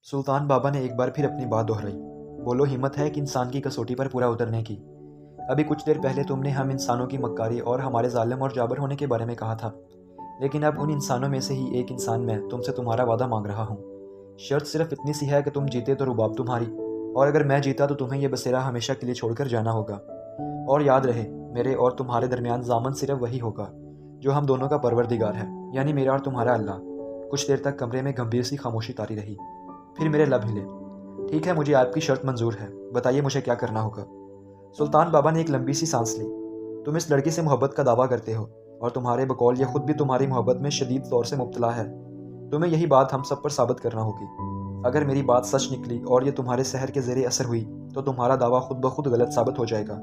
सुल्तान बाबा ने एक बार फिर अपनी बात दोहराई। बोलो, हिम्मत है कि इंसान की कसौटी पर पूरा उतरने की। अभी कुछ देर पहले तुमने हम इंसानों की मक्कारी और हमारे जालिम और जाबर होने के बारे में कहा था, लेकिन अब उन इंसानों में से ही एक इंसान मैं तुमसे तुम्हारा वादा मांग रहा हूँ। शर्त सिर्फ इतनी सी है कि तुम जीते तो रुबाब तुम्हारी, और अगर मैं जीता तो तुम्हें यह बसेरा हमेशा के लिए छोड़कर जाना होगा। और याद रहे, मेरे और तुम्हारे दरमियान जामन सिर्फ वही होगा जो हम दोनों का परवरदिगार है, यानी मेरा और तुम्हारा अल्लाह। कुछ देर तक कमरे में गंभीर सी खामोशी तारी रही। फिर मेरे लब हिले। ठीक है, मुझे आपकी शर्त मंजूर है, बताइए मुझे क्या करना होगा। सुल्तान बाबा ने एक लंबी सी सांस ली। तुम इस लड़की से मोहब्बत का दावा करते हो, और तुम्हारे बकौल ये खुद भी तुम्हारी मोहब्बत में शदीद तौर से मुब्तला है। तुम्हें यही बात हम सब पर साबित करना होगी। अगर मेरी बात सच निकली और ये तुम्हारे सहर के ज़ेरे असर हुई तो तुम्हारा दावा खुद ब खुद गलत साबित हो जाएगा।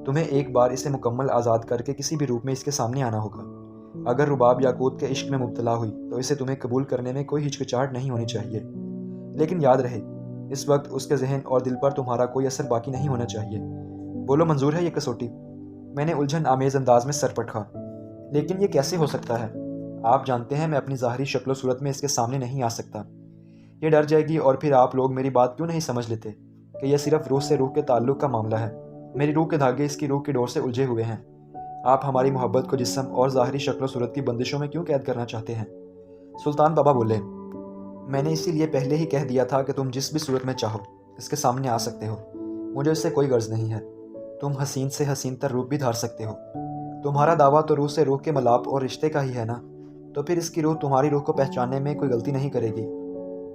तुम्हें एक बार इसे मुकम्मल आज़ाद करके किसी भी रूप में इसके सामने आना होगा। अगर रुबाब याकूत के इश्क में मुब्तला हुई तो इसे तुम्हें कबूल करने में कोई हिचकिचाहट नहीं होनी चाहिए। लेकिन याद रहे, इस वक्त उसके जहन और दिल पर तुम्हारा कोई असर बाकी नहीं होना चाहिए। बोलो, मंजूर है ये कसौटी? मैंने उलझन आमेज अंदाज में सर पटका। लेकिन ये कैसे हो सकता है? आप जानते हैं मैं अपनी ज़ाहरी शक्ल सूरत में इसके सामने नहीं आ सकता। ये डर जाएगी और फिर आप लोग मेरी बात क्यों नहीं समझ लेते कि यह सिर्फ रूह से रूह के ताल्लुक़ का मामला है। मेरी रूह के धागे इसकी रूह की डोर से उलझे हुए हैं। आप हमारी मोहब्बत को जिस्म और ज़ाहरी शक्ल सूरत की बंदिशों में क्यों कैद करना चाहते हैं? सुल्तान बाबा बोले, मैंने इसीलिए पहले ही कह दिया था कि तुम जिस भी सूरत में चाहो इसके सामने आ सकते हो। मुझे इससे कोई गर्ज नहीं है। तुम हसीन से हसीन तर रूप भी धार सकते हो। तुम्हारा दावा तो रूह से रूह के मलाप और रिश्ते का ही है ना, तो फिर इसकी रूह तुम्हारी रूह को पहचानने में कोई गलती नहीं करेगी।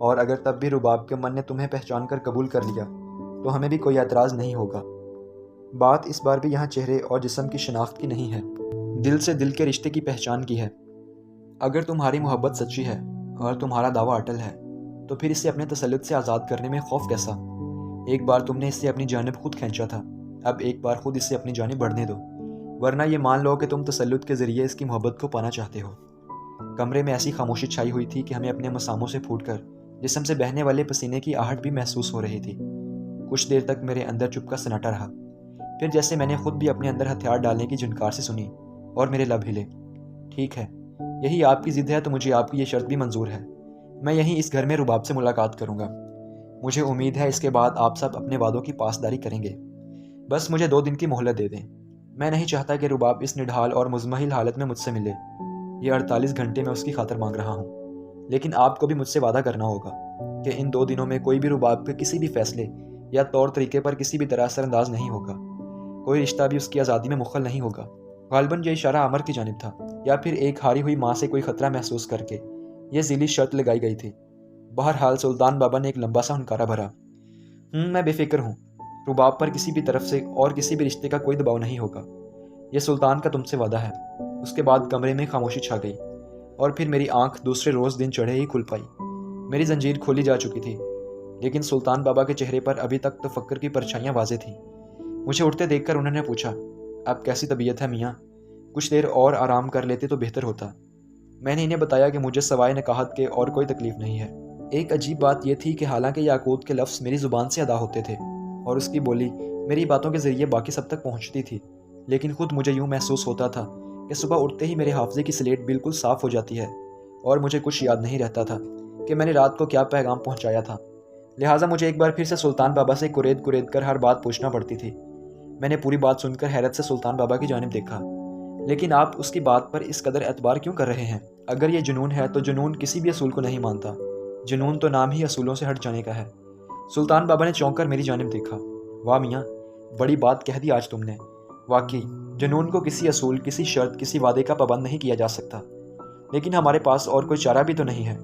और अगर तब भी रुबाब के मन ने तुम्हें पहचान कर कबूल कर लिया तो हमें भी कोई एतराज़ नहीं होगा। बात इस बार भी यहाँ चेहरे और जिस्म की शनाख्त की नहीं है, दिल से दिल के रिश्ते की पहचान की है। अगर तुम्हारी मोहब्बत सच्ची है और तुम्हारा दावा अटल है तो फिर इसे अपने तसल्लुत से आज़ाद करने में खौफ कैसा? एक बार तुमने इससे अपनी जानिब खुद खींचा था, अब एक बार खुद इसे अपनी जानिब बढ़ने दो, वरना ये मान लो कि तुम तसल्लुत के ज़रिए इसकी मोहब्बत को पाना चाहते हो। कमरे में ऐसी खामोशी छाई हुई थी कि हमें अपने मसामों से फूटकर जिस्म से बहने वाले पसीने की आहट भी महसूस हो रही थी। कुछ देर तक मेरे अंदर चुप का सन्नाटा रहा। फिर जैसे मैंने खुद भी अपने अंदर हथियार डालने की झुनकार से सुनी और मेरे लब हिले। ठीक है, यही आपकी ज़िद है तो मुझे आपकी ये शर्त भी मंजूर है। मैं यहीं इस घर में रुबाब से मुलाकात करूँगा। मुझे उम्मीद है इसके बाद आप सब अपने वादों की पासदारी करेंगे। बस मुझे 2 दिन की मोहलत दे दें। मैं नहीं चाहता कि रुबाब इस निढाल और मुज़महिल हालत में मुझसे मिले। ये 48 घंटे में उसकी खातर मांग रहा हूँ। लेकिन आपको भी मुझसे वादा करना होगा कि इन 2 दिनों में कोई भी रुबाब के किसी भी फैसले या तौर तरीके पर किसी भी तरह असरअंदाज नहीं होगा। कोई रिश्ता भी उसकी आज़ादी में मुखल नहीं होगा। गालिबन ये इशारा अमर की जानिब था, या फिर एक हारी हुई माँ से कोई खतरा महसूस करके यह ज़िली शर्त लगाई गई थी। बहरहाल सुल्तान बाबा ने एक लंबा सा हुनकारा भरा। मैं बेफिक्र हूँ। रुबाब पर किसी भी तरफ से और किसी भी रिश्ते का कोई दबाव नहीं होगा। यह सुल्तान का तुमसे वादा है। उसके बाद कमरे में खामोशी छा गई और फिर मेरी आंख दूसरे रोज़ दिन चढ़े ही खुल पाई। मेरी जंजीर खोली जा चुकी थी, लेकिन सुल्तान बाबा के चेहरे पर अभी तक तफक्कुर की परछाइयाँ वाज़ेह थीं। मुझे उठते देखकर उन्होंने पूछा, अब कैसी तबीयत है मियाँ? कुछ देर और आराम कर लेते तो बेहतर होता। मैंने इन्हें बताया कि मुझे सवाए नकाहत के और कोई तकलीफ़ नहीं है। एक अजीब बात यह थी कि हालांकि याकूत के लफ्ज़ मेरी ज़ुबान से अदा होते थे और उसकी बोली मेरी बातों के ज़रिए बाकी सब तक पहुँचती थी, लेकिन खुद मुझे यूँ महसूस होता था कि सुबह उठते ही मेरे हाफ़ज़े की स्लेट बिल्कुल साफ़ हो जाती है और मुझे कुछ याद नहीं रहता था कि मैंने रात को क्या पैगाम पहुँचाया था। लिहाजा मुझे एक बार फिर से सुल्तान बाबा से कुरेद कुरेद कर हर बात पूछना पड़ती थी। मैंने पूरी बात सुनकर हैरत से सुल्तान बाबा की जानिब देखा। लेकिन आप उसकी बात पर इस कदर एतबार क्यों कर रहे हैं? अगर ये जुनून है तो जुनून किसी भी असूल को नहीं मानता। जुनून तो नाम ही असूलों से हट जाने का है। सुल्तान बाबा ने चौंक कर मेरी जानिब देखा। वाह मियाँ, बड़ी बात कह दी आज तुमने। वाकई जुनून को किसी असूल, किसी शर्त, किसी वादे का पाबंद नहीं किया जा सकता। लेकिन हमारे पास और कोई चारा भी तो नहीं है।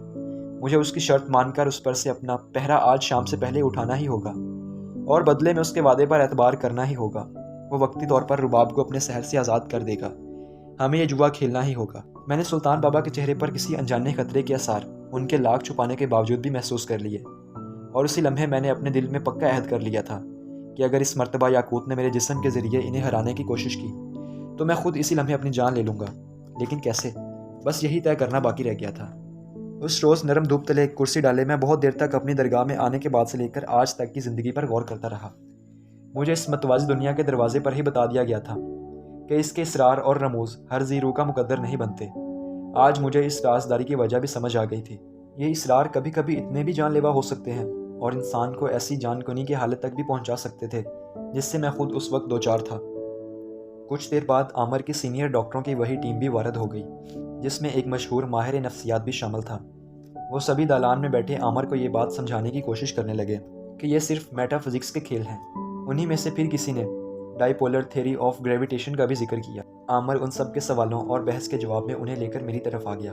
मुझे उसकी शर्त मानकर उस पर से अपना पहरा आज शाम से पहले उठाना ही होगा और बदले में उसके वादे पर एतबार करना ही होगा। वो वक्ती तौर पर रुबाब को अपने सहर से आज़ाद कर देगा। हमें ये जुआ खेलना ही होगा। मैंने सुल्तान बाबा के चेहरे पर किसी अनजाने खतरे के आसार उनके लाख छुपाने के बावजूद भी महसूस कर लिए, और उसी लम्हे मैंने अपने दिल में पक्का अहद कर लिया था कि अगर इस मर्तबा याकूत ने मेरे जिस्म के ज़रिए इन्हें हराने की कोशिश की तो मैं खुद इसी लम्हे अपनी जान ले लूँगा। लेकिन कैसे? बस यही तय करना बाकी रह गया था। उस रोज़ नरम धूप तले एक कुर्सी डाले मैं बहुत देर तक अपनी दरगाह में आने के बाद से लेकर आज तक की ज़िंदगी पर गौर करता रहा। मुझे इस मतवाज़ी दुनिया के दरवाजे पर ही बता दिया गया था कि इसके इसरार और रमूज़ हर ज़ी रूह का मुकद्दर नहीं बनते। आज मुझे इस राज़दारी की वजह भी समझ आ गई थी। یہ اسرار کبھی کبھی اتنے بھی جان لیوا ہو سکتے ہیں اور انسان کو ایسی جان کنی کی حالت تک بھی پہنچا سکتے تھے جس سے میں خود اس وقت دوچار تھا۔ کچھ دیر بعد عامر کی سینئر ڈاکٹروں کی وہی ٹیم بھی وارد ہو گئی، جس میں ایک مشہور ماہر نفسیات بھی شامل تھا۔ وہ سبھی دالان میں بیٹھے عامر کو یہ بات سمجھانے کی کوشش کرنے لگے کہ یہ صرف میٹا فزکس کے کھیل ہیں۔ انہی میں سے پھر کسی نے ڈائی پولر تھیوری آف گریویٹیشن کا بھی ذکر کیا۔ عامر ان سب کے سوالوں اور بحث کے جواب میں انہیں لے کر میری طرف آ گیا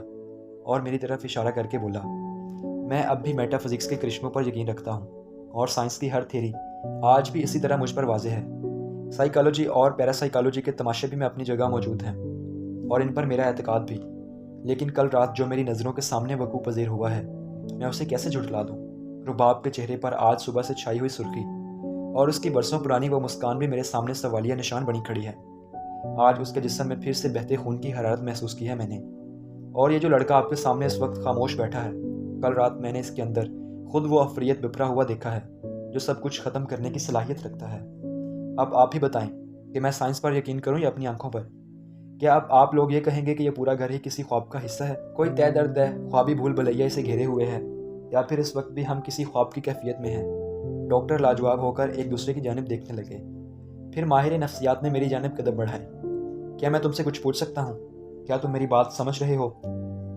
اور میری طرف اشارہ کر کے بولا، میں اب بھی میٹا فزکس کے کرشموں پر یقین رکھتا ہوں اور سائنس کی ہر تھیوری آج بھی اسی طرح مجھ پر واضح ہے۔ سائیکالوجی اور پیراسائیکالوجی کے تماشے بھی میں اپنی جگہ موجود ہیں اور ان پر میرا اعتقاد بھی، لیکن کل رات جو میری نظروں کے سامنے وقوع پذیر ہوا ہے میں اسے کیسے جھٹلا دوں؟ رباب کے چہرے پر آج صبح سے چھائی ہوئی سرخی اور اس کی برسوں پرانی وہ مسکان بھی میرے سامنے سوالیہ نشان بنی کھڑی ہے۔ آج اس کے جسم میں پھر سے بہتے خون کی حرارت محسوس کی ہے میں نے، اور یہ جو لڑکا آپ کے سامنے اس وقت خاموش بیٹھا ہے، کل رات میں نے اس کے اندر خود وہ عفریت بپرا ہوا دیکھا ہے جو سب کچھ ختم کرنے کی صلاحیت رکھتا ہے۔ اب آپ ہی بتائیں کہ میں سائنس پر یقین کروں یا اپنی آنکھوں پر؟ کیا اب آپ لوگ یہ کہیں گے کہ یہ پورا گھر ہی کسی خواب کا حصہ ہے، کوئی طے درد ہے، خوابی بھول بھلیا اسے گھیرے ہوئے ہے، یا پھر اس وقت بھی ہم کسی خواب کی کیفیت میں ہیں؟ ڈاکٹر لاجواب ہو کر ایک دوسرے کی جانب دیکھنے لگے۔ پھر ماہر نفسیات نے میری جانب قدم بڑھائے۔ کیا میں تم سے کچھ پوچھ سکتا ہوں؟ کیا تم میری بات سمجھ رہے ہو؟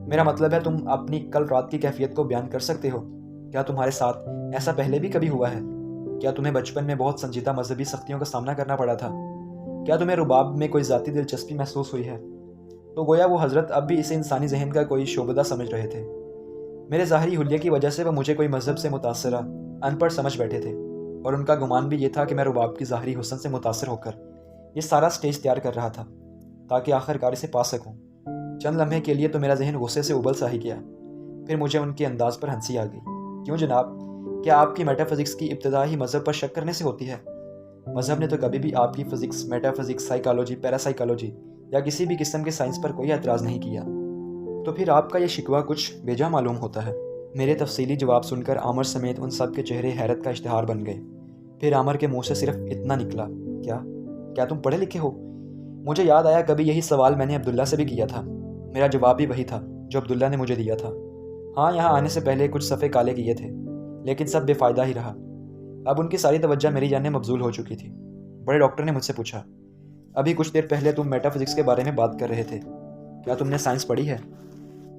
میرا مطلب ہے تم اپنی کل رات کی کیفیت کو بیان کر سکتے ہو؟ کیا تمہارے ساتھ ایسا پہلے بھی کبھی ہوا ہے؟ کیا تمہیں بچپن میں بہت سنجیدہ مذہبی سختیوں کا سامنا کرنا پڑا تھا؟ کیا تمہیں رباب میں کوئی ذاتی دلچسپی محسوس ہوئی ہے؟ تو گویا وہ حضرت اب بھی اسے انسانی ذہن کا کوئی شعبدہ سمجھ رہے تھے۔ میرے ظاہری حلیے کی وجہ سے وہ مجھے کوئی مذہب سے متاثرہ ان پڑھ سمجھ بیٹھے تھے، اور ان کا گمان بھی یہ تھا کہ میں رباب کی ظاہری حسن سے متاثر ہو کر یہ سارا سٹیج تیار کر رہا تھا تاکہ آخر کار اسے پا سکوں۔ چند لمحے کے لیے تو میرا ذہن غصے سے ابل سا ہی گیا، پھر مجھے ان کے انداز پر ہنسی آ گئی۔ کیوں جناب، کیا آپ کی میٹا فزکس کی ابتدا ہی مذہب پر شک کرنے سے ہوتی ہے؟ مذہب نے تو کبھی بھی آپ کی physics, meta physics, psychology, parapsychology یا کسی بھی قسم کے سائنس پر کوئی اعتراض نہیں کیا، تو پھر آپ کا یہ شکوہ کچھ بیجا معلوم ہوتا ہے۔ میرے تفصیلی جواب سن کر عامر سمیت ان سب کے چہرے حیرت کا اشتہار بن گئے۔ پھر عامر کے منہ سے صرف اتنا نکلا، کیا تم پڑھے لکھے ہو؟ مجھے یاد آیا کبھی یہی سوال میں نے عبداللہ سے بھی کیا تھا۔ میرا جواب بھی وہی تھا جو عبداللہ نے مجھے دیا تھا۔ ہاں، یہاں آنے سے پہلے کچھ صفحے کالے کیے تھے، لیکن سب بے فائدہ ہی رہا۔ اب ان کی ساری توجہ میری جانب مبذول ہو چکی تھی۔ بڑے ڈاکٹر نے مجھ سے پوچھا، ابھی کچھ دیر پہلے تم میٹا فزکس کے بارے میں بات کر رہے تھے، کیا تم نے سائنس پڑھی ہے؟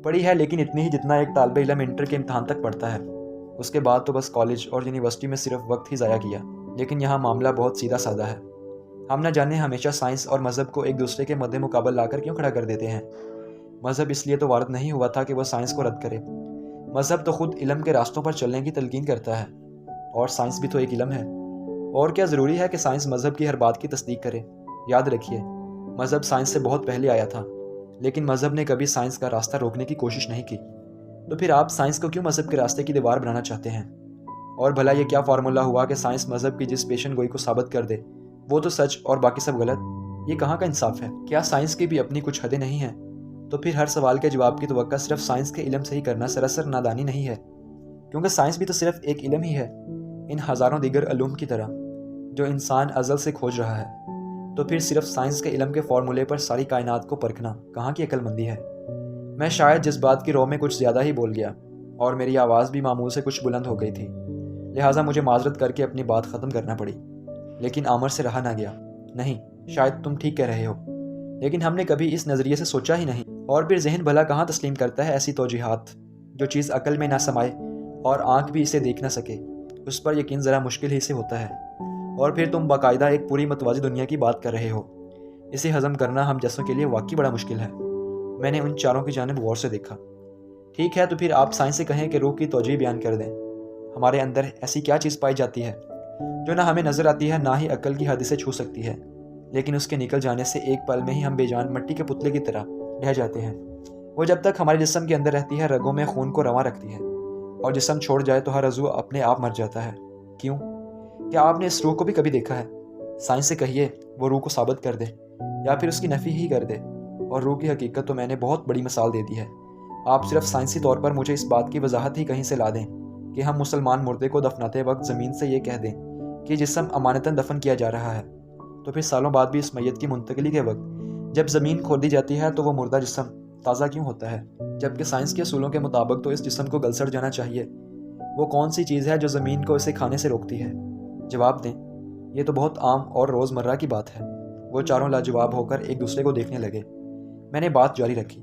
پڑھی ہے، لیکن اتنی ہی جتنا ایک طالب علم انٹر کے امتحان تک پڑھتا ہے۔ اس کے بعد تو بس کالج اور یونیورسٹی میں صرف وقت ہی ضائع کیا۔ لیکن یہاں معاملہ بہت سیدھا سادہ ہے۔ ہم نہ جانے ہمیشہ سائنس اور مذہب کو ایک دوسرے کے مد مقابل لا کر کیوں کھڑا کر دیتے ہیں۔ مذہب اس لیے تو وارد نہیں ہوا تھا کہ وہ سائنس کو رد کرے۔ مذہب تو خود علم کے راستوں پر چلنے کی تلقین کرتا ہے، اور سائنس بھی تو ایک علم ہے۔ اور کیا ضروری ہے کہ سائنس مذہب کی ہر بات کی تصدیق کرے؟ یاد رکھیے، مذہب سائنس سے بہت پہلے آیا تھا، لیکن مذہب نے کبھی سائنس کا راستہ روکنے کی کوشش نہیں کی۔ تو پھر آپ سائنس کو کیوں مذہب کے راستے کی دیوار بنانا چاہتے ہیں؟ اور بھلا یہ کیا فارمولہ ہوا کہ سائنس مذہب کی جس پیشن گوئی کو ثابت کر دے وہ تو سچ اور باقی سب غلط؟ یہ کہاں کا انصاف ہے؟ کیا سائنس کی بھی اپنی کچھ حدیں نہیں ہیں؟ تو پھر ہر سوال کے جواب کی توقع صرف سائنس کے علم سے ہی کرنا سراسر نادانی نہیں ہے، کیونکہ سائنس بھی تو صرف ایک علم ہی ہے، ان ہزاروں دیگر علوم کی طرح جو انسان ازل سے کھوج رہا ہے۔ تو پھر صرف سائنس کے علم کے فارمولے پر ساری کائنات کو پرکھنا کہاں کی عقل مندی ہے؟ میں شاید جس بات کی رو میں کچھ زیادہ ہی بول گیا، اور میری آواز بھی معمول سے کچھ بلند ہو گئی تھی، لہٰذا مجھے معذرت کر کے اپنی بات ختم کرنا پڑی۔ لیکن عامر سے رہا نہ گیا۔ نہیں، شاید تم ٹھیک کہہ رہے ہو، لیکن ہم نے کبھی اس نظریے سے سوچا ہی نہیں، اور پھر ذہن بھلا کہاں تسلیم کرتا ہے ایسی توجیحات جو چیز عقل میں نہ سمائے اور آنکھ بھی اسے دیکھ نہ سکے، اس پر یقین ذرا مشکل ہی سے ہوتا ہے۔ اور پھر تم باقاعدہ ایک پوری متوازی دنیا کی بات کر رہے ہو، اسے ہضم کرنا ہم جیسوں کے لیے واقعی بڑا مشکل ہے۔ میں نے ان چاروں کی جانب غور سے دیکھا۔ ٹھیک ہے، تو پھر آپ سائنس سے کہیں کہ روح کی توجیہ بیان کر دیں۔ ہمارے اندر ایسی کیا چیز پائی جاتی ہے جو نہ ہمیں نظر آتی ہے، نہ ہی عقل کی حد سے چھو سکتی ہے، لیکن اس کے نکل جانے سے ایک پل میں ہی ہم بے جان مٹی کے پتلے کی طرح ڈھہ جاتے ہیں۔ وہ جب تک ہمارے جسم کے اندر رہتی ہے رگوں میں خون کو رواں رکھتی ہے، اور جسم چھوڑ جائے تو ہر عضو اپنے آپ مر جاتا ہے۔ کیوں؟ کیا آپ نے اس روح کو بھی کبھی دیکھا ہے؟ سائنس سے کہیے وہ روح کو ثابت کر دے، یا پھر اس کی نفی ہی کر دے۔ اور روح کی حقیقت تو میں نے بہت بڑی مثال دے دی ہے۔ آپ صرف سائنسی طور پر مجھے اس بات کی وضاحت ہی کہیں سے لا دیں کہ ہم مسلمان مردے کو دفناتے وقت زمین سے یہ کہہ دیں کہ جسم امانتاً دفن کیا جا رہا ہے، تو پھر سالوں بعد بھی اس میت کی منتقلی کے وقت جب زمین کھودی جاتی ہے تو وہ مردہ جسم تازہ کیوں ہوتا ہے؟ जबकि साइंस के असूलों के मुताबिक तो इस जिस्म को गलसड़ जाना चाहिए। वो कौन सी चीज़ है जो ज़मीन को इसे खाने से रोकती है? जवाब दें। ये तो बहुत आम और रोज़मर्रा की बात है। वो चारों लाजवाब होकर एक दूसरे को देखने लगे। मैंने बात जारी रखी।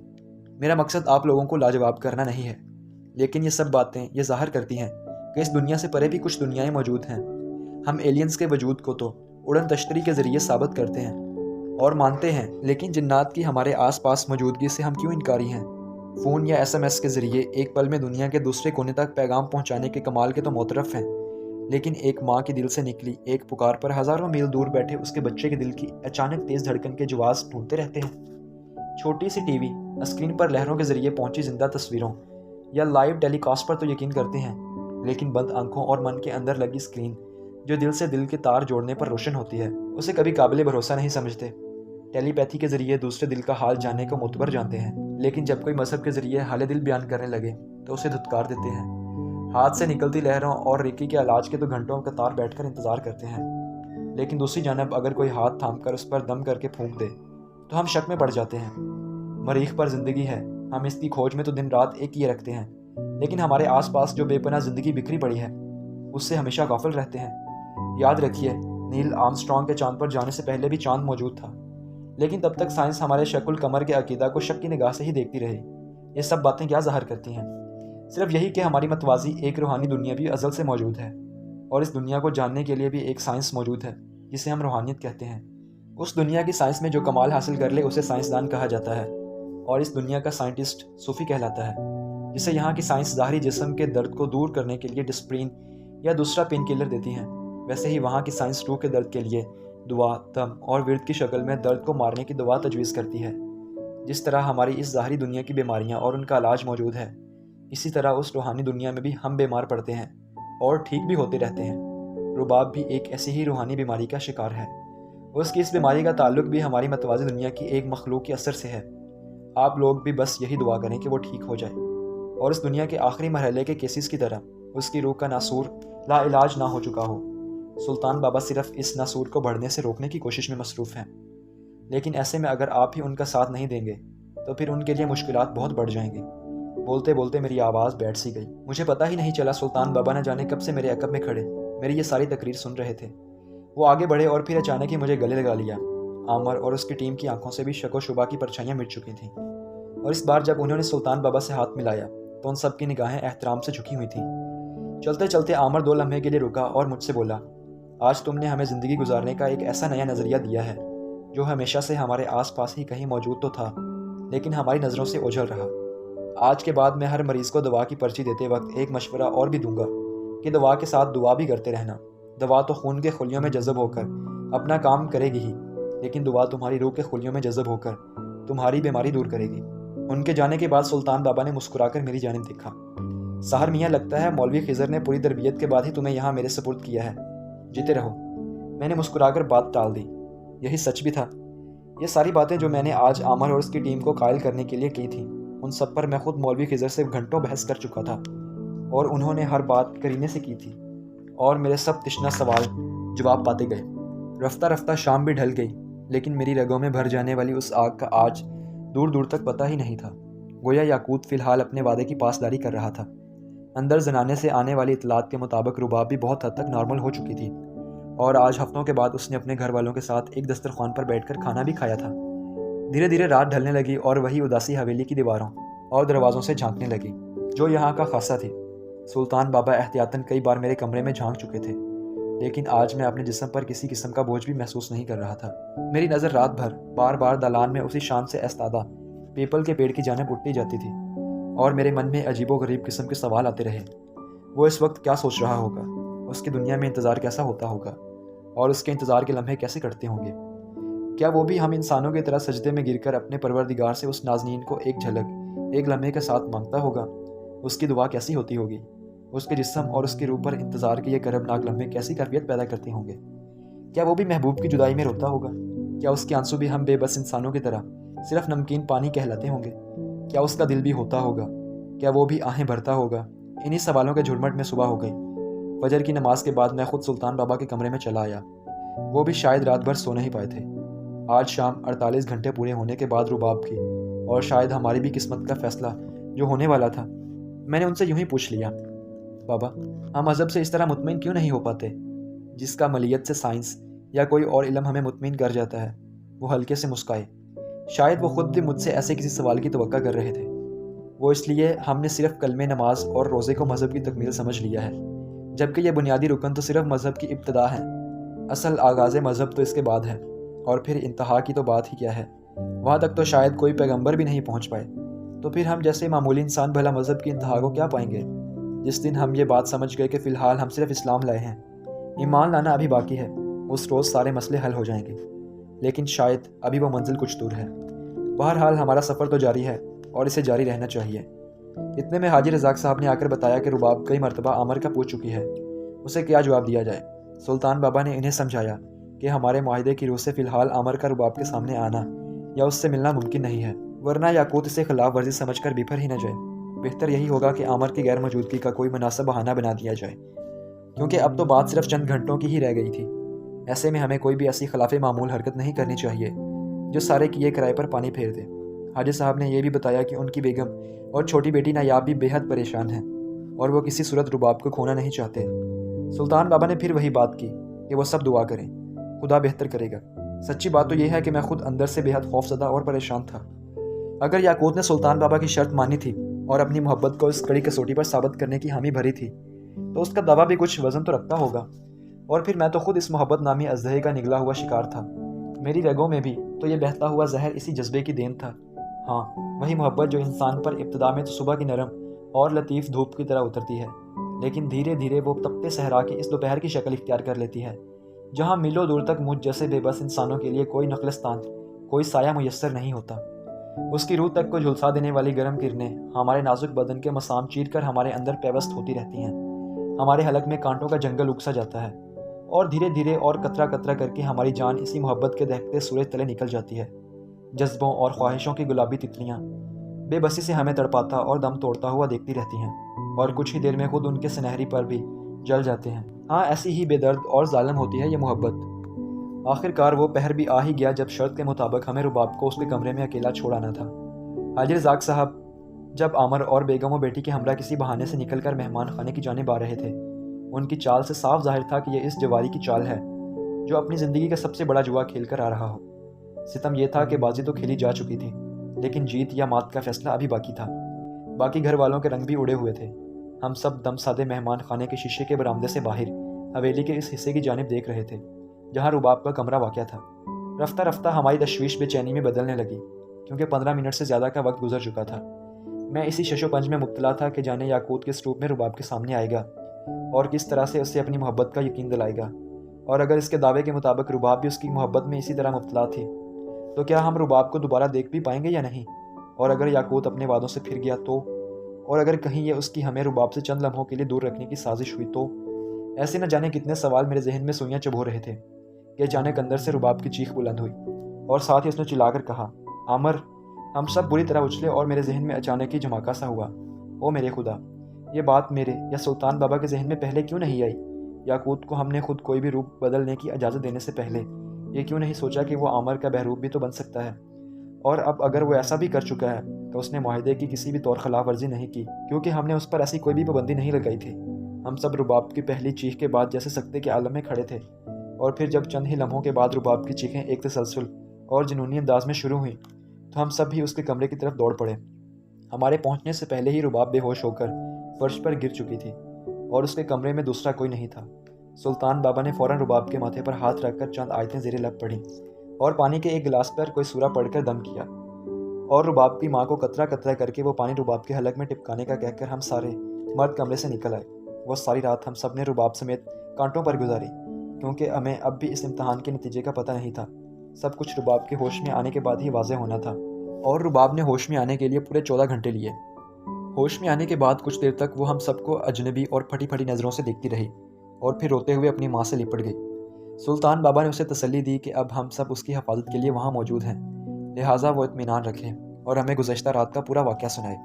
मेरा मकसद आप लोगों को लाजवाब करना नहीं है, लेकिन ये सब बातें ये ज़ाहिर करती हैं कि इस दुनिया से परे भी कुछ दुनियाएं मौजूद हैं। हम एलियंस के वजूद को तो उड़न तश्तरी के ज़रिए साबित करते हैं और मानते हैं, लेकिन जिन्नात की हमारे आसपास मौजूदगी से हम क्यों इनकारी हैं? फ़ोन या SMS के ज़रिए एक पल में दुनिया के दूसरे कोने तक पैगाम पहुंचाने के कमाल के तो मोतरफ़ हैं, लेकिन एक माँ के दिल से निकली एक पुकार पर हज़ारों मील दूर बैठे उसके बच्चे के दिल की अचानक तेज़ धड़कन के जवाब ढूंढते रहते हैं। छोटी सी टीवी स्क्रीन पर लहरों के ज़रिए पहुंची ज़िंदा तस्वीरों या लाइव टेलीकास्ट पर तो यकीन करते हैं, लेकिन बंद आंखों और मन के अंदर लगी स्क्रीन जो दिल से दिल के तार जोड़ने पर रोशन होती है, उसे कभी काबिल भरोसा नहीं समझते। टेलीपैथी के ज़रिए दूसरे दिल का हाल जानने को मुतबर जानते हैं, लेकिन जब कोई मजहब के ज़रिए हाल दिल बयान करने लगे तो उसे धुतकार देते हैं। हाथ से निकलती लहरों और रेकी के इलाज के तो घंटों कतार बैठकर इंतज़ार करते हैं, लेकिन दूसरी जानब अगर कोई हाथ थाम कर उस पर दम करके फूंक दे तो हम शक में पड़ जाते हैं। मरीख पर ज़िंदगी है, हम इसकी खोज में तो दिन रात एक किए रखते हैं, लेकिन हमारे आसपास जो बेपनाह ज़िंदगी बिखरी पड़ी है उससे हमेशा गाफिल रहते हैं। याद रखिए, नील आर्मस्ट्रॉन्ग के चांद पर जाने से पहले भी चांद मौजूद था, लेकिन तब तक साइंस हमारे शकुल कमर के अकीदा को शक की निगाह से ही देखती रही। ये सब बातें क्या ज़ाहिर करती हैं? सिर्फ यही कि हमारी मतवाज़ी एक रूहानी दुनिया भी अज़ल से मौजूद है, और इस दुनिया को जानने के लिए भी एक साइंस मौजूद है जिसे हम रूहानियत कहते हैं। उस दुनिया की साइंस में जो कमाल हासिल कर ले उसे साइंसदान कहा जाता है, और इस दुनिया का साइंटिस्ट सूफी कहलाता है, जिसे यहाँ की साइंस ज़ाहरी जिस्म के दर्द को दूर करने के लिए डिस्प्रिन या दूसरा पेन किलर देती हैं। वैसे ही वहाँ की साइंस रूह के दर्द के लिए दुआ, दम और विर्द की शक्ल में दर्द को मारने की दवा तजवीज़ करती है। जिस तरह हमारी इस ज़ाहरी दुनिया की बीमारियाँ और उनका इलाज मौजूद है, इसी तरह उस रूहानी दुनिया में भी हम बीमार पड़ते हैं और ठीक भी होते रहते हैं। रुबाब भी एक ऐसी ही रूहानी बीमारी का शिकार है। उसकी इस बीमारी का ताल्लुक भी हमारी मतवाज़ी दुनिया की एक मखलूक के असर से है। आप लोग भी बस यही दुआ करें कि वो ठीक हो जाए और इस दुनिया के आखिरी मरहले के केसेस की तरह उसकी रूह का नासूर लाइलाज ना हो चुका हो। सुल्तान बाबा सिर्फ इस नासूर को बढ़ने से रोकने की कोशिश में मसरूफ़ हैं, लेकिन ऐसे में अगर आप ही उनका साथ नहीं देंगे तो फिर उनके लिए मुश्किलात बहुत बढ़ जाएंगी। बोलते बोलते मेरी आवाज़ बैठ सी गई। मुझे पता ही नहीं चला सुल्तान बाबा न जाने कब से मेरे अकब में खड़े मेरी ये सारी तकरीर सुन रहे थे। वो आगे बढ़े और फिर अचानक ही मुझे गले लगा लिया। आमर और उसकी टीम की आंखों से भी शक व शुबा की परछाइयाँ मिट चुकी थीं, और इस बार जब उन्होंने सुल्तान बाबा से हाथ मिलाया तो उन सब की निगाहें एहतराम से झुकी हुई थीं। चलते चलते आमर 2 लम्हे के लिए रुका और मुझसे बोला, आज तुमने हमें ज़िंदगी गुजारने का एक ऐसा नया नज़रिया दिया है जो हमेशा से हमारे आसपास ही कहीं मौजूद तो था, लेकिन हमारी नज़रों से ओझल रहा। आज के बाद मैं हर मरीज़ को दवा की पर्ची देते वक्त एक मशवरा और भी दूंगा कि दवा के साथ दुआ भी करते रहना। दवा तो खून के खुलियों में जज़ब होकर अपना काम करेगी ही, लेकिन दुआ तुम्हारी रूह के खुलियों में जज़ब होकर तुम्हारी बीमारी दूर करेगी। उनके जाने के बाद सुल्तान बाबा ने मुस्कुराकर मेरी जानिब देखा। सहर मियाँ, लगता है मौलवी खिज़र ने पूरी तरबियत के बाद ही तुम्हें यहाँ मेरे सपुर्द किया है। जीते रहो। मैंने मुस्कुराकर बात टाल दी। यही सच भी था। ये सारी बातें जो मैंने आज आमर और उसकी टीम को कायल करने के लिए की थी, उन सब पर मैं खुद मौलवी खिज़र से घंटों बहस कर चुका था, और उन्होंने हर बात करीने से की थी, और मेरे सब तिश्ना सवाल जवाब पाते गए। रफ्ता रफ्ता शाम भी ढल गई, लेकिन मेरी रगों में भर जाने वाली उस आग का आज दूर दूर तक पता ही नहीं था। गोया याकूत फ़िलहाल अपने वादे की पासदारी कर रहा था। अंदर जनाने से आने वाली इतलात के मुताबिक रुबाब भी बहुत हद तक नॉर्मल हो चुकी थी, और आज हफ्तों के बाद उसने अपने घर वालों के साथ एक दस्तरखान पर बैठकर खाना भी खाया था। धीरे धीरे रात ढलने लगी और वही उदासी हवेली की दीवारों और दरवाज़ों से झांकने लगी जो यहाँ का खासा थी। सुल्तान बाबा एहतियातन कई बार मेरे कमरे में झांक चुके थे, लेकिन आज मैं अपने जिस्म पर किसी किस्म का बोझ भी महसूस नहीं कर रहा था। मेरी नज़र रात भर बार बार दालान में उसी शान से ऐस्तादा पीपल के पेड़ की जानिब उठती जाती थी, और मेरे मन में अजीबो गरीब किस्म के सवाल आते रहे। वो इस वक्त क्या सोच रहा होगा, उसकी दुनिया में इंतज़ार कैसा होता होगा, और उसके इंतज़ार के लम्हे कैसे कटते होंगे। क्या वो भी हम इंसानों की तरह सजदे में गिरकर अपने परवरदिगार से उस नाज़नीन को एक झलक एक लम्हे के साथ मांगता होगा? उसकी दुआ कैसी होती होगी? उसके जिस्म और उसकी रूह पर इंतज़ार के ये करबनाक लम्हे कैसी कैफियत पैदा करते होंगे? क्या वो भी महबूब की जुदाई में रोता होगा? क्या उसके आंसू भी हम बेबस इंसानों की तरह सिर्फ नमकीन पानी कहलाते होंगे? क्या उसका दिल भी होता होगा? क्या वो भी आहें भरता होगा? इन्हीं सवालों के झुरमट में सुबह हो गई। फजर की नमाज के बाद मैं खुद सुल्तान बाबा के कमरे में चला आया। वो भी शायद रात भर सो नहीं पाए थे। आज शाम 48 घंटे पूरे होने के बाद रुबाब की और शायद हमारी भी किस्मत का फैसला जो होने वाला था। मैंने उनसे यूं ही पूछ लिया, बाबा, हम मज़हब से इस तरह मुतमिन क्यों नहीं हो पाते जिसका मलियत से साइंस या कोई और इल्म हमें मुतमिन कर जाता है। वो हल्के से मुस्काए। शायद वो खुद भी मुझसे ऐसे किसी सवाल की तवक्का कर रहे थे। वो इसलिए हमने सिर्फ कलमे नमाज और रोज़े को मज़हब की तकमील समझ लिया है, जबकि यह बुनियादी रुकन तो सिर्फ मज़हब की इब्तदा है। असल आगाज़ मज़हब तो इसके बाद है, और फिर इंतहा की तो बात ही क्या है। वहाँ तक तो शायद कोई पैगंबर भी नहीं पहुँच पाए। तो फिर हम जैसे मामूली इंसान भला मज़हब की इंतहा को क्या पाएंगे। जिस दिन हम ये बात समझ गए कि फ़िलहाल हम सिर्फ इस्लाम लाए हैं, ईमान लाना अभी बाकी है, उस रोज़ सारे मसले हल हो जाएंगे। लेकिन शायद अभी वो मंजिल कुछ दूर है। बहरहाल हमारा सफ़र तो जारी है और इसे जारी रहना चाहिए। इतने में हाजी रज़ाक साहब ने आकर बताया कि रुबाब कई मरतबा आमर का पूछ चुकी है, उसे क्या जवाब दिया जाए। सुल्तान बाबा ने इन्हें समझाया कि हमारे माहिदे की रूह से फ़िलहाल आमर का रुबाब के सामने आना या उससे मिलना मुमकिन नहीं है, वरना याकूत इसे खिलाफ वर्जी समझ कर बिफर ही न जाए। बेहतर यही होगा कि आमर की गैर मौजूदगी का कोई मुनासिब बहाना बना दिया जाए, क्योंकि अब तो बात सिर्फ चंद घंटों की ही रह गई थी। ऐसे में हमें कोई भी ऐसी खिलाफ मामूल हरकत नहीं करनी चाहिए जो सारे किए किराए पर पानी फेर दे। हाजी साहब ने यह भी बताया कि उनकी बेगम और छोटी बेटी नायाब भी बेहद परेशान हैं और वो किसी सूरत रुबाब को खोना नहीं चाहते। सुल्तान बाबा ने फिर वही बात की कि वो सब दुआ करें, खुदा बेहतर करेगा। सच्ची बात तो यह है कि मैं खुद अंदर से बेहद खौफजदा और परेशान था। अगर याकूत ने सुल्तान बाबा की शर्त मानी थी और अपनी मोहब्बत को इस कड़ी कसौटी पर साबित करने की हामी भरी थी, तो उसका दावा भी कुछ वजन तो रखता होगा। और फिर मैं तो खुद इस मोहब्बत नामी अजदहे का निगला हुआ शिकार था। मेरी रगों में भी तो ये बहता हुआ जहर इसी जज्बे की देन था। हाँ, वही मोहब्बत जो इंसान पर इब्तदा में तो सुबह की नरम और लतीफ़ धूप की तरह उतरती है, लेकिन धीरे धीरे वो तपते सहरा की इस दोपहर की शक्ल इख्तियार कर लेती है, जहाँ मीलों दूर तक मुझ जैसे बेबस इंसानों के लिए कोई नखलस्तान, कोई साया मुयस्सर नहीं होता। उसकी रूह तक को झुलसा देने वाली गर्म किरणें हमारे नाजुक बदन के मसाम चीर कर हमारे अंदर पेवस्त होती रहती हैं। हमारे हलक में कांटों का जंगल उगसा जाता है और धीरे धीरे और कतरा कतरा करके हमारी जान इसी मोहब्बत के दहकते सूरज तले निकल जाती है। जज्बों और ख्वाहिशों की गुलाबी तितलियाँ बेबसी से हमें तड़पाता और दम तोड़ता हुआ देखती रहती हैं, और कुछ ही देर में खुद उनके सुनहरी पर भी जल जाते हैं। हाँ, ऐसी ही बेदर्द और जालिम होती है ये मोहब्बत। आखिरकार वो पहर भी आ ही गया जब शर्त के मुताबिक हमें रुबाब को उसके कमरे में अकेला छोड़ आना था। हाजी रज़ाक साहब जब आमर और बेगम व बेटी के हमरा किसी बहाने से निकलकर मेहमान खाने की जानिब आ रहे थे, उनकी चाल से साफ जाहिर था कि यह इस जवारी की चाल है जो अपनी ज़िंदगी का सबसे बड़ा जुआ खेल कर आ रहा हो। सितम यह था कि बाजी तो खेली जा चुकी थी, लेकिन जीत या मात का फैसला अभी बाकी था। बाकी घर वालों के रंग भी उड़े हुए थे। हम सब दम सादे मेहमान खाने के शीशे के बरामदे से बाहर हवेली के इस हिस्से की जानिब देख रहे थे जहाँ रुबाब का कमरा वाक़या था। रफ्ता रफ्ता हमारी तशवीश बेचैनी में बदलने लगी, क्योंकि 15 मिनट से ज़्यादा का वक्त गुजर चुका था। मैं इसी शशोपंज में मुब्तला था कि जाने याकूत किस रूप में रुबाब के सामने आएगा और किस तरह से उससे अपनी मोहब्बत का यकीन दिलाएगा। और अगर इसके दावे के मुताबिक रुबाब भी उसकी मोहब्बत में इसी तरह मुब्तला थी, तो क्या हम रुबाब को दोबारा देख भी पाएंगे या नहीं। और अगर याकूत अपने वादों से फिर गया तो, और अगर कहीं ये उसकी हमें रुबाब से चंद लम्हों के लिए दूर रखने की साजिश हुई तो। ऐसे न जाने कितने सवाल मेरे जहन में सुइयां चुभो रहे थे कि अचानक अंदर से रुबाब की चीख बुलंद हुई और साथ ही उसने चिल्लाकर कहा, आमर। हम सब बुरी तरह उछले और मेरे जहन में अचानक ही झमाका सा हुआ। ओ मेरे खुदा, ये बात मेरे या सुल्तान बाबा के जहन में पहले क्यों नहीं आई। याकूत को हमने खुद कोई भी रूप बदलने की इजाज़त देने से पहले ये क्यों नहीं सोचा कि वो आमर का बहरूप भी तो बन सकता है। और अब अगर वो ऐसा भी कर चुका है तो उसने माहिदे की किसी भी तौर खिलाफ वर्जी नहीं की, क्योंकि हमने उस पर ऐसी कोई भी पाबंदी नहीं लगाई थी। हम सब रुबाब की पहली चीख के बाद जैसे सकते के आलम में खड़े थे, और फिर जब चंद ही लम्हों के बाद रुबाब की चीखें एक तसलसल और जुनूनी अंदाज में शुरू हुई तो हम सब भी उसके कमरे की तरफ दौड़ पड़े। हमारे पहुंचने से पहले ही रुबाब बेहोश होकर फर्श पर गिर चुकी थी और उसके कमरे में दूसरा कोई नहीं था। सुल्तान बाबा ने फ़ौरन रुबाब के माथे पर हाथ रखकर चंद आयतें ज़ेरे लब पढ़ी और पानी के एक गिलास पर कोई सूरा पढ़कर दम किया, और रुबाब की माँ को कतरा कतरा करके वो पानी रुबाब के हलक में टिपकाने का कहकर हम सारे मर्द कमरे से निकल आए। वो सारी रात हम सब ने रुबाब समेत कांटों पर गुजारी, क्योंकि हमें अब भी इस इम्तहान के नतीजे का पता नहीं था। सब कुछ रुबाब के होश में आने के बाद ही वाज़ेह होना था, और रुबाब ने होश में आने के लिए पूरे 14 घंटे लिए। होश में आने के बाद कुछ देर तक वो हम सबको अजनबी और फटी फटी नज़रों से देखती रही और फिर रोते हुए अपनी माँ से लिपट गई। सुल्तान बाबा ने उसे तसल्ली दी कि अब हम सब उसकी हिफाजत के लिए वहाँ मौजूद हैं, लिहाजा वो इत्मीनान रखें और हमें गुज़श्ता रात का पूरा वाक़या सुनाए।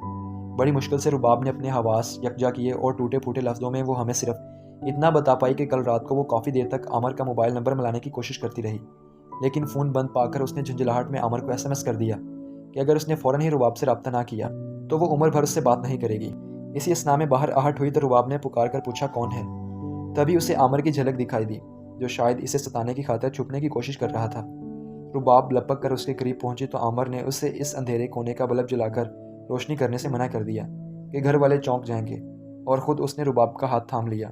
बड़ी मुश्किल से रुबाब ने अपने हवास यकजा किए और टूटे फूटे लफ्ज़ों में वो हमें सिर्फ इतना बता पाई कि कल रात को वो काफ़ी देर तक आमर का मोबाइल नंबर मिलाने की कोशिश करती रही, लेकिन फ़ोन बंद पाकर उसने झंझलाहट में आमर को SMS कर दिया कि अगर उसने फ़ौरन ही रुबाब से रब्ता ना किया تو وہ عمر بھر اس سے بات نہیں کرے گی۔ اسی اثناء میں باہر آہٹ ہوئی تو رباب نے پکار کر پوچھا کون ہے۔ تبھی اسے عامر کی جھلک دکھائی دی، جو شاید اسے ستانے کی خاطر چھپنے کی کوشش کر رہا تھا۔ رباب لپک کر اس کے قریب پہنچی تو عامر نے اسے اس اندھیرے کونے کا بلب جلا کر روشنی کرنے سے منع کر دیا کہ گھر والے چونک جائیں گے، اور خود اس نے رباب کا ہاتھ تھام لیا۔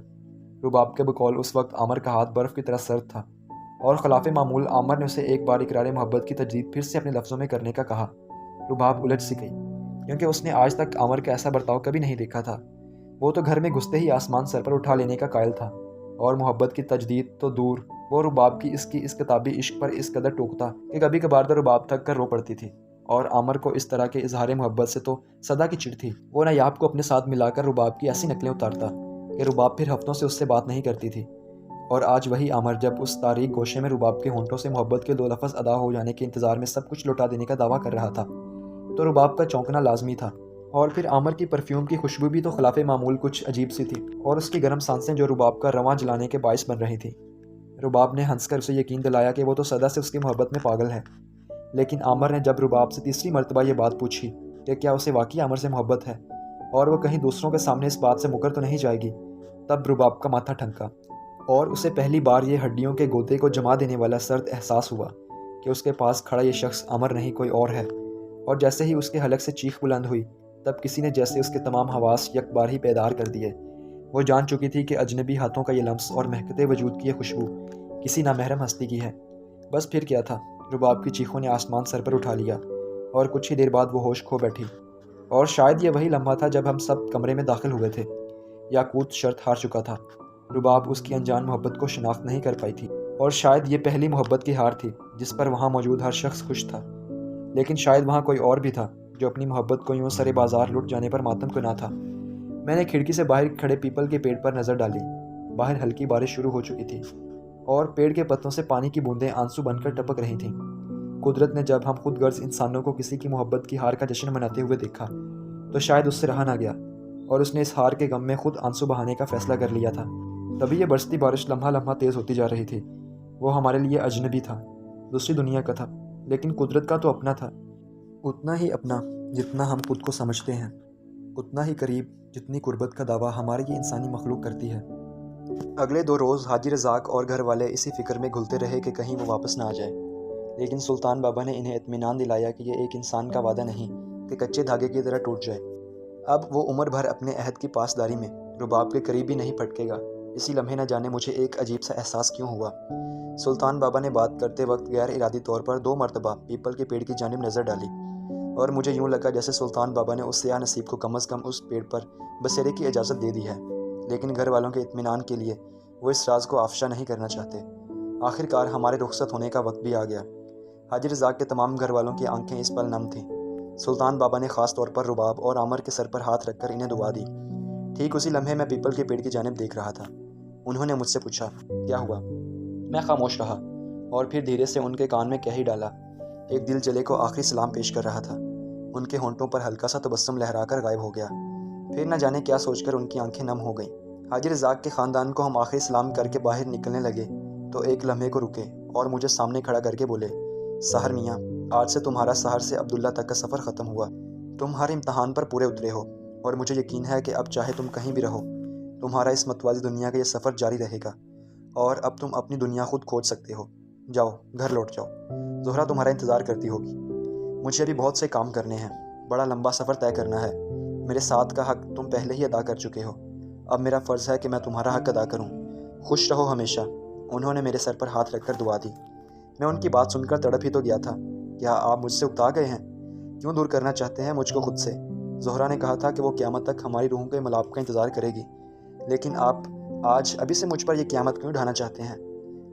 رباب کے بقول اس وقت عامر کا ہاتھ برف کی طرح سرد تھا، اور خلاف معمول عامر نے اسے ایک بار اقرار محبت کی تجدید پھر سے اپنے لفظوں میں کرنے کا کہا۔ رباب الجھ سی گئی، کیونکہ اس نے آج تک عامر کا ایسا برتاؤ کبھی نہیں دیکھا تھا۔ وہ تو گھر میں گھستے ہی آسمان سر پر اٹھا لینے کا قائل تھا، اور محبت کی تجدید تو دور، وہ رباب کی اس کتابی عشق پر اس قدر ٹوکتا کہ کبھی کبھار تو رباب تھک کر رو پڑتی تھی۔ اور عامر کو اس طرح کے اظہار محبت سے تو سدا کی چڑ تھی۔ وہ نایاب کو اپنے ساتھ ملا کر رباب کی ایسی نقلیں اتارتا کہ رباب پھر ہفتوں سے اس سے بات نہیں کرتی تھی۔ اور آج وہی عامر جب اس تاریک گوشے میں رباب کے ہونٹوں سے محبت کے 2 لفظ ادا ہو جانے کے انتظار میں سب کچھ لوٹا دینے کا دعویٰ کر رہا تھا، تو رباب کا چونکنا لازمی تھا۔ اور پھر عامر کی پرفیوم کی خوشبو بھی تو خلاف معمول کچھ عجیب سی تھی، اور اس کی گرم سانسیں جو رباب کا رواں جلانے کے باعث بن رہی تھیں۔ رباب نے ہنس کر اسے یقین دلایا کہ وہ تو سدا سے اس کی محبت میں پاگل ہے۔ لیکن عامر نے جب رباب سے تیسری مرتبہ یہ بات پوچھی کہ کیا اسے واقعی عامر سے محبت ہے، اور وہ کہیں دوسروں کے سامنے اس بات سے مکر تو نہیں جائے گی، تب رباب کا ماتھا ٹھنکا، اور اسے پہلی بار یہ ہڈیوں کے گودے کو جما دینے والا سرد احساس ہوا کہ اس کے پاس کھڑا یہ شخص عامر نہیں کوئی اور ہے۔ اور جیسے ہی اس کے حلق سے چیخ بلند ہوئی، تب کسی نے جیسے اس کے تمام حواس یک بار ہی بیدار کر دیے۔ وہ جان چکی تھی کہ اجنبی ہاتھوں کا یہ لمس اور مہکتے وجود کی یہ خوشبو کسی نامحرم ہستی کی ہے۔ بس پھر کیا تھا، رباب کی چیخوں نے آسمان سر پر اٹھا لیا، اور کچھ ہی دیر بعد وہ ہوش کھو بیٹھی۔ اور شاید یہ وہی لمحہ تھا جب ہم سب کمرے میں داخل ہوئے تھے۔ یاقوت شرط ہار چکا تھا، رباب اس کی انجان محبت کو شناخت نہیں کر پائی تھی، اور شاید یہ پہلی محبت کی ہار تھی جس پر وہاں موجود ہر شخص خوش تھا۔ لیکن شاید وہاں کوئی اور بھی تھا جو اپنی محبت کو یوں سرے بازار لٹ جانے پر ماتم کو نہ تھا۔ میں نے کھڑکی سے باہر کھڑے پیپل کے پیڑ پر نظر ڈالی۔ باہر ہلکی بارش شروع ہو چکی تھی، اور پیڑ کے پتوں سے پانی کی بوندیں آنسو بن کر ٹپک رہی تھیں۔ قدرت نے جب ہم خود غرض انسانوں کو کسی کی محبت کی ہار کا جشن مناتے ہوئے دیکھا تو شاید اس سے رہا نہ گیا، اور اس نے اس ہار کے غم میں خود آنسو بہانے کا فیصلہ کر لیا تھا۔ تبھی یہ برستی بارش لمحہ لمحہ تیز ہوتی جا رہی تھی۔ وہ ہمارے لیے اجنبی تھا، دوسری دنیا کا تھا، لیکن قدرت کا تو اپنا تھا، اتنا ہی اپنا جتنا ہم خود کو سمجھتے ہیں، اتنا ہی قریب جتنی قربت کا دعویٰ ہماری یہ انسانی مخلوق کرتی ہے۔ اگلے 2 روز حاجی رزاق اور گھر والے اسی فکر میں گھلتے رہے کہ کہیں وہ واپس نہ آ جائے، لیکن سلطان بابا نے انہیں اطمینان دلایا کہ یہ ایک انسان کا وعدہ نہیں کہ کچے دھاگے کی طرح ٹوٹ جائے۔ اب وہ عمر بھر اپنے عہد کی پاسداری میں رباب کے قریب بھی نہیں پھٹکے گا۔ اسی لمحے نہ جانے مجھے ایک عجیب سا احساس کیوں ہوا۔ سلطان بابا نے بات کرتے وقت غیر ارادی طور پر 2 مرتبہ پیپل کے پیڑ کی جانب نظر ڈالی، اور مجھے یوں لگا جیسے سلطان بابا نے اس سیاہ نصیب کو کم از کم اس پیڑ پر بسیرے کی اجازت دے دی ہے، لیکن گھر والوں کے اطمینان کے لیے وہ اس راز کو آفشا نہیں کرنا چاہتے۔ آخر کار ہمارے رخصت ہونے کا وقت بھی آ گیا۔ حاجی رزاق کے تمام گھر والوں کی آنکھیں اس پل نم تھیں۔ سلطان بابا نے خاص طور پر رباب اور عامر کے سر پر ہاتھ رکھ کر انہیں دعا دی۔ ٹھیک اسی لمحے میں پیپل کے پیڑ کی جانب دیکھ رہا تھا۔ انہوں نے مجھ سے پوچھا، کیا ہوا؟ میں خاموش رہا، اور پھر دھیرے سے ان کے کان میں کہہ ہی ڈالا، ایک دل جلے کو آخری سلام پیش کر رہا تھا۔ ان کے ہونٹوں پر ہلکا سا تبسم لہرا کر غائب ہو گیا۔ پھر نہ جانے کیا سوچ کر ان کی آنکھیں نم ہو گئیں۔ حاجی رزاق کے خاندان کو ہم آخری سلام کر کے باہر نکلنے لگے تو ایک لمحے کو رکے اور مجھے سامنے کھڑا کر کے بولے، سحر میاں، آج سے تمہارا سحر سے عبداللہ تک کا سفر ختم ہوا۔ تم ہر امتحان پر پورے اترے ہو، اور مجھے یقین ہے کہ اب چاہے تم کہیں بھی رہو، تمہارا اس متوازی دنیا کا یہ سفر جاری رہے گا، اور اب تم اپنی دنیا خود کھوج سکتے ہو۔ جاؤ، گھر لوٹ جاؤ، زہرا تمہارا انتظار کرتی ہوگی۔ مجھے ابھی بہت سے کام کرنے ہیں، بڑا لمبا سفر طے کرنا ہے۔ میرے ساتھ کا حق تم پہلے ہی ادا کر چکے ہو، اب میرا فرض ہے کہ میں تمہارا حق ادا کروں۔ خوش رہو ہمیشہ۔ انہوں نے میرے سر پر ہاتھ رکھ کر دعا دی۔ میں ان کی بات سن کر تڑپ ہی تو گیا تھا۔ کیا آپ مجھ سے اکتا گئے ہیں؟ کیوں دور کرنا چاہتے ہیں مجھ کو خود سے؟ زہرا نے کہا تھا کہ وہ قیامت تک ہماری روحوں کے ملاپ کا انتظار کرے گی، لیکن آپ آج ابھی سے مجھ پر یہ قیامت کیوں ڈھانا چاہتے ہیں؟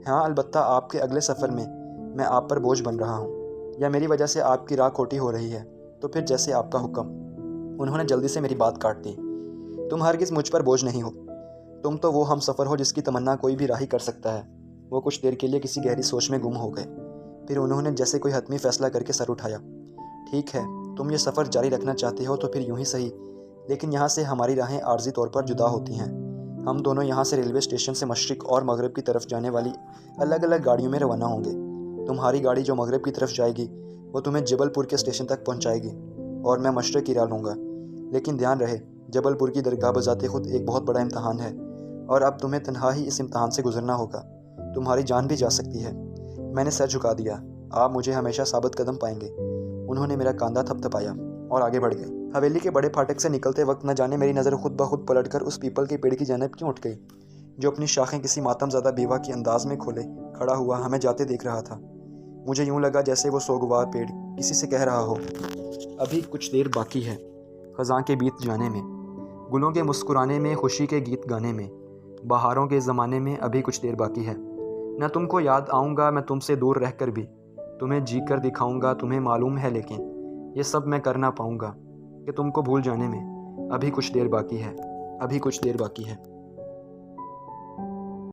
ہاں، البتہ آپ کے اگلے سفر میں آپ پر بوجھ بن رہا ہوں، یا میری وجہ سے آپ کی راہ کھوٹی ہو رہی ہے، تو پھر جیسے آپ کا حکم۔ انہوں نے جلدی سے میری بات کاٹ دی۔ تم ہرگز مجھ پر بوجھ نہیں ہو، تم تو وہ ہم سفر ہو جس کی تمنا کوئی بھی راہی کر سکتا ہے۔ وہ کچھ دیر کے لیے کسی گہری سوچ میں گم ہو گئے، پھر انہوں نے جیسے کوئی حتمی فیصلہ کر کے سر اٹھایا۔ ٹھیک ہے، تم یہ سفر جاری رکھنا چاہتے ہو تو پھر یوں ہی صحیح، لیکن یہاں سے ہماری راہیں عارضی طور پر جدا ہوتی ہیں۔ ہم دونوں یہاں سے ریلوے اسٹیشن سے مشرق اور مغرب کی طرف جانے والی الگ الگ گاڑیوں میں روانہ ہوں گے۔ تمہاری گاڑی جو مغرب کی طرف جائے گی وہ تمہیں جبل پور کے اسٹیشن تک پہنچائے گی، اور میں مشرق کی راہ لوں گا۔ لیکن دھیان رہے، جبل پور کی درگاہ بذات خود ایک بہت بڑا امتحان ہے، اور اب تمہیں تنہا ہی اس امتحان سے گزرنا ہوگا۔ تمہاری جان بھی جا سکتی ہے۔ میں نے سر جھکا دیا۔ آپ مجھے ہمیشہ ثابت قدم پائیں گے۔ انہوں نے میرا کاندھا تھپتھپایا اور آگے بڑھ گئے۔ حویلی کے بڑے پھاٹک سے نکلتے وقت نہ جانے میری نظر خود بخود پلٹ کر اس پیپل کے پیڑ کی جانب کیوں اٹھ گئی، جو اپنی شاخیں کسی ماتم زدہ بیوہ کے انداز میں کھولے کھڑا ہوا ہمیں جاتے دیکھ رہا تھا۔ مجھے یوں لگا جیسے وہ سوگوار پیڑ کسی سے کہہ رہا ہو، ابھی کچھ دیر باقی ہے خزاں کے بیت جانے میں، گلوں کے مسکرانے میں، خوشی کے گیت گانے میں، بہاروں کے زمانے میں ابھی کچھ دیر باقی ہے۔ نہ تم کو یاد آؤں گا میں تم سے دور رہ کر بھی، تمہیں جی کر دکھاؤں گا تمہیں معلوم ہے، لیکن یہ سب میں کر نہ پاؤں گا کہ تم کو بھول جانے میں ابھی کچھ دیر باقی ہے، ابھی کچھ دیر باقی ہے۔